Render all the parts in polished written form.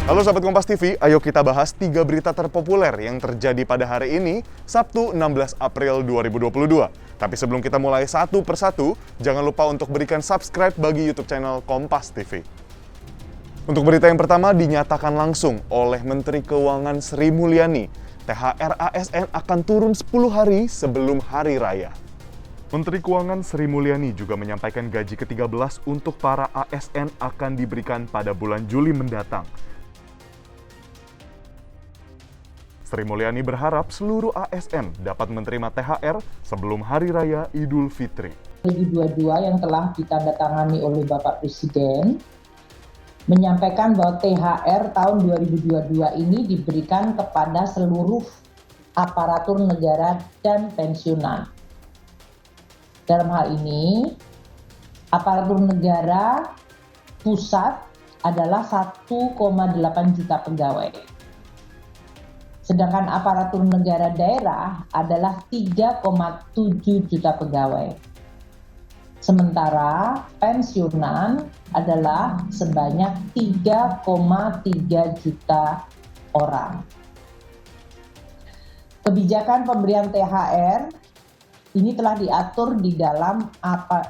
Halo Sobat Kompas TV, ayo kita bahas 3 berita terpopuler yang terjadi pada hari ini, Sabtu 16 April 2022. Tapi sebelum kita mulai satu persatu, jangan lupa untuk berikan subscribe bagi YouTube channel Kompas TV. Untuk berita yang pertama dinyatakan langsung oleh Menteri Keuangan Sri Mulyani, THR ASN akan turun 10 hari sebelum Hari Raya. Menteri Keuangan Sri Mulyani juga menyampaikan gaji ke-13 untuk para ASN akan diberikan pada bulan Juli mendatang. Sri Mulyani berharap seluruh ASN dapat menerima THR sebelum Hari Raya Idul Fitri. 2022 yang telah ditandatangani oleh Bapak Presiden menyampaikan bahwa THR tahun 2022 ini diberikan kepada seluruh aparatur negara dan pensiunan. Dalam hal ini, aparatur negara pusat adalah 1,8 juta pegawai. Sedangkan aparatur negara daerah adalah 3,7 juta pegawai. Sementara pensiunan adalah sebanyak 3,3 juta orang. Kebijakan pemberian THR ini telah diatur di dalam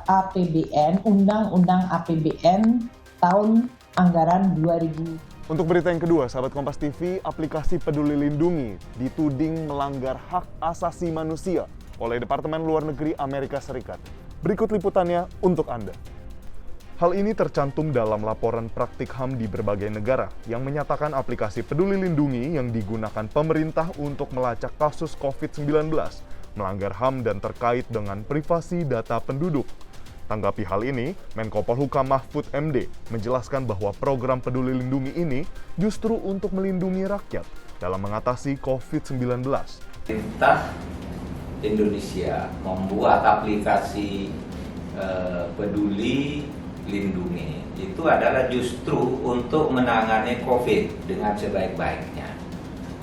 APBN, Undang-Undang APBN tahun anggaran 2000. Untuk berita yang kedua, sahabat Kompas TV, aplikasi Peduli Lindungi dituding melanggar hak asasi manusia oleh Departemen Luar Negeri Amerika Serikat. Berikut liputannya untuk Anda. Hal ini tercantum dalam laporan praktik HAM di berbagai negara yang menyatakan aplikasi Peduli Lindungi yang digunakan pemerintah untuk melacak kasus COVID-19 melanggar HAM dan terkait dengan privasi data penduduk. Tanggapi hal ini, Menko Polhukam Mahfud MD menjelaskan bahwa program Peduli Lindungi ini justru untuk melindungi rakyat dalam mengatasi COVID-19. Pemerintah Indonesia membuat aplikasi Peduli Lindungi itu adalah justru untuk menangani COVID dengan sebaik-baiknya.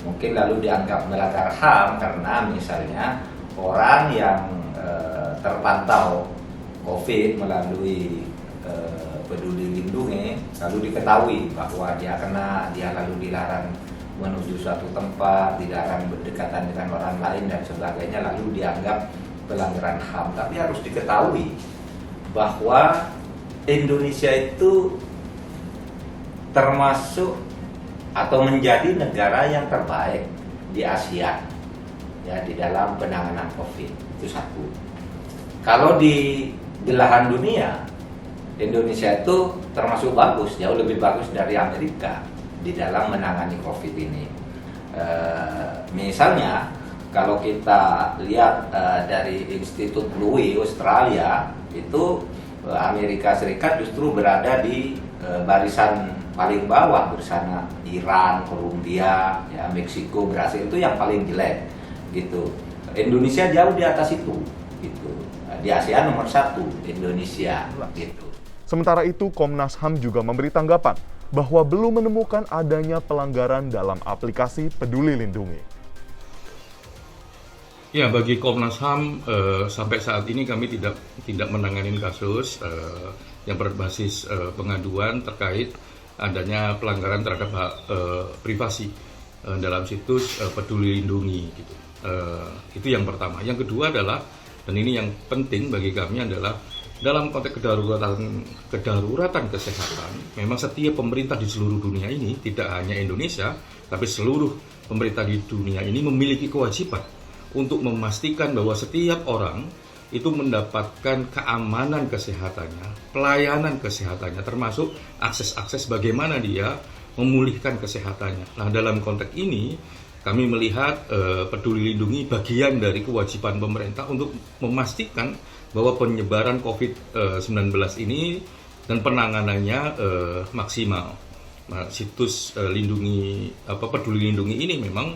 Mungkin lalu dianggap melanggar HAM karena misalnya orang yang terpantau COVID melalui Peduli Lindungi lalu diketahui bahwa dia lalu dilarang menuju suatu tempat, dilarang berdekatan dengan orang lain dan sebagainya, lalu dianggap pelanggaran HAM. Tapi harus diketahui bahwa Indonesia itu termasuk atau menjadi negara yang terbaik di Asia ya di dalam penanganan COVID. Itu satu. Kalau di belahan dunia, Indonesia itu termasuk bagus, jauh lebih bagus dari Amerika di dalam menangani COVID ini. Misalnya, kalau kita lihat dari Institut Louis Australia, itu Amerika Serikat justru berada di barisan paling bawah bersama Iran, Kolombia, ya, Meksiko, Brasil itu yang paling jelek, gitu. Indonesia jauh di atas itu, gitu. Di Asia nomor 1 Indonesia gitu. Sementara itu, Komnas HAM juga memberi tanggapan bahwa belum menemukan adanya pelanggaran dalam aplikasi Peduli Lindungi. Ya, bagi Komnas HAM sampai saat ini kami tidak menangani kasus yang berbasis pengaduan terkait adanya pelanggaran terhadap hak privasi dalam situs Peduli Lindungi gitu. Itu yang pertama. Yang kedua adalah, dan ini yang penting bagi kami adalah dalam konteks kedaruratan kesehatan, memang setiap pemerintah di seluruh dunia ini, tidak hanya Indonesia, tapi seluruh pemerintah di dunia ini memiliki kewajiban untuk memastikan bahwa setiap orang itu mendapatkan keamanan kesehatannya, pelayanan kesehatannya, termasuk akses-akses bagaimana dia memulihkan kesehatannya. Nah, dalam konteks ini, kami melihat Peduli Lindungi bagian dari kewajiban pemerintah untuk memastikan bahwa penyebaran COVID-19 ini dan penanganannya maksimal. Nah, situs Peduli Lindungi ini memang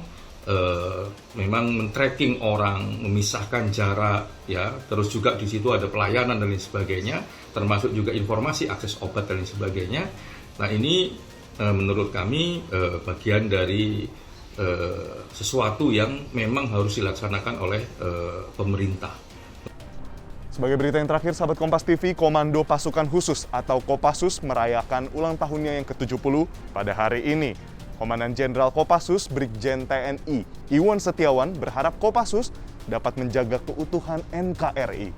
men-tracking orang, memisahkan jarak, ya, terus juga di situ ada pelayanan dan lain sebagainya, termasuk juga informasi akses obat dan lain sebagainya. Nah, ini menurut kami bagian dari sesuatu yang memang harus dilaksanakan oleh pemerintah. Sebagai berita yang terakhir, sahabat Kompas TV, Komando Pasukan Khusus atau Kopassus merayakan ulang tahunnya yang ke-70 pada hari ini. Komandan Jenderal Kopassus, Brigjen TNI Iwan Setiawan berharap Kopassus dapat menjaga keutuhan NKRI.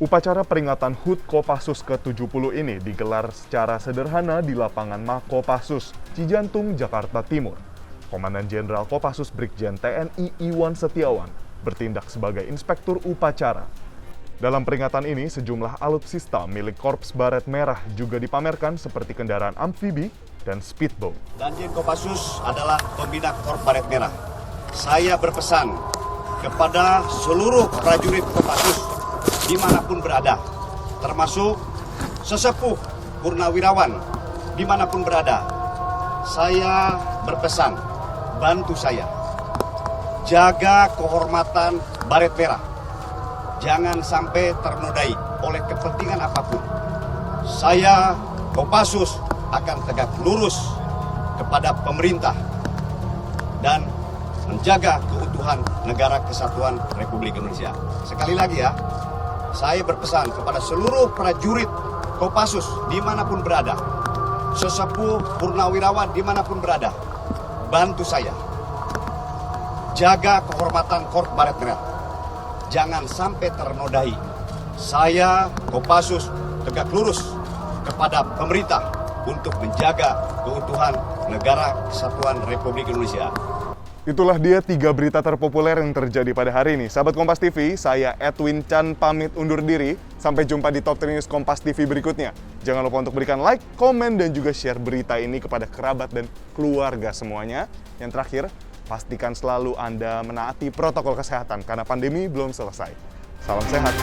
Upacara peringatan HUT Kopassus ke-70 ini digelar secara sederhana di lapangan Makopassus, Cijantung, Jakarta Timur. Komandan Jenderal Kopassus Brigjen TNI Iwan Setiawan bertindak sebagai inspektur upacara. Dalam peringatan ini, sejumlah alutsista milik Korps Baret Merah juga dipamerkan seperti kendaraan amfibi dan speedboat. Danjen Kopassus adalah pembina Korps Baret Merah. Saya berpesan kepada seluruh prajurit Kopassus dimanapun berada, termasuk sesepuh purnawirawan dimanapun berada. Saya berpesan, bantu saya, jaga kehormatan Baret Merah. Jangan sampai ternodai oleh kepentingan apapun. Saya, Kopassus, akan tegak lurus kepada pemerintah dan menjaga keutuhan Negara Kesatuan Republik Indonesia. Sekali lagi ya, saya berpesan kepada seluruh prajurit Kopassus dimanapun berada, sesepuh purnawirawan dimanapun berada, bantu saya, jaga kehormatan Korps Baret Merah. Jangan sampai ternodai. Saya, Kopassus, tegak lurus kepada pemerintah untuk menjaga keutuhan Negara Kesatuan Republik Indonesia. Itulah dia 3 berita terpopuler yang terjadi pada hari ini. Sahabat Kompas TV, saya Edwin Chan pamit undur diri. Sampai jumpa di Top 3 News Kompas TV berikutnya. Jangan lupa untuk berikan like, komen, dan juga share berita ini kepada kerabat dan keluarga semuanya. Yang terakhir, pastikan selalu Anda menaati protokol kesehatan karena pandemi belum selesai. Salam sehat.